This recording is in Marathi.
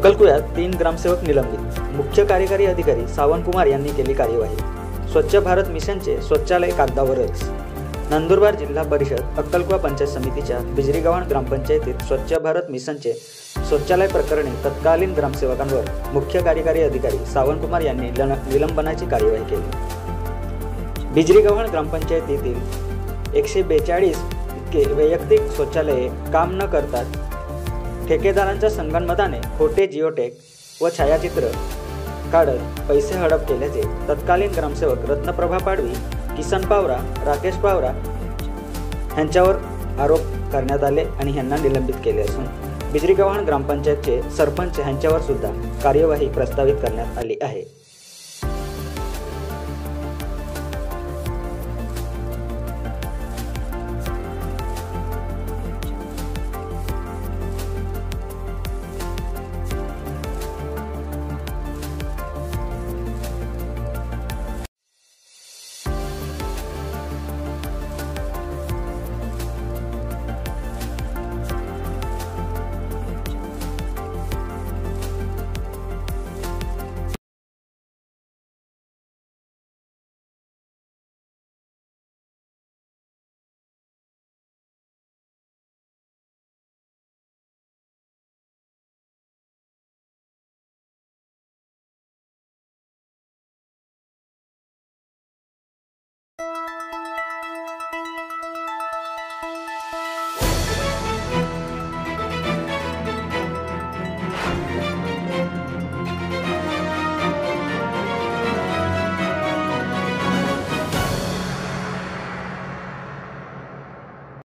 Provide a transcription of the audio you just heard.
अक्कलकुव्यात 3 ग्रामसेवक निलंबित। मुख्य कार्यकारी अधिकारी सावन कुमार यांनी केली कार्यवाही। स्वच्छ भारत मिशनचे शौचालय कागदावरच। नंदुरबार जिल्हा परिषद अक्कलकुवा पंचायत समितीच्या बिजरीगव्हाण ग्रामपंचायतीत स्वच्छ भारत मिशनचे शौचालय प्रकरणी तत्कालीन ग्रामसेवकांवर मुख्य कार्यकारी अधिकारी सावन कुमार यांनी निलंबनाची कार्यवाही केली। बिजरीगव्हाण ग्रामपंचायतीतील 142 वैयक्तिक शौचालये काम न करता ठेकेदारांच्या संगनमताने खोटे जिओटॅग व छायाचित्र काढत पैसे हडप केल्याचे तत्कालीन ग्रामसेवक रत्नप्रभा पाडवी, किसन पावरा, राकेश पावरा यांच्यावर आरोप करण्यात आले आणि यांना निलंबित केले असून बिजरीगव्हाण ग्रामपंचायतचे सरपंच यांच्यावर सुद्धा कार्यवाही प्रस्तावित करण्यात आली आहे।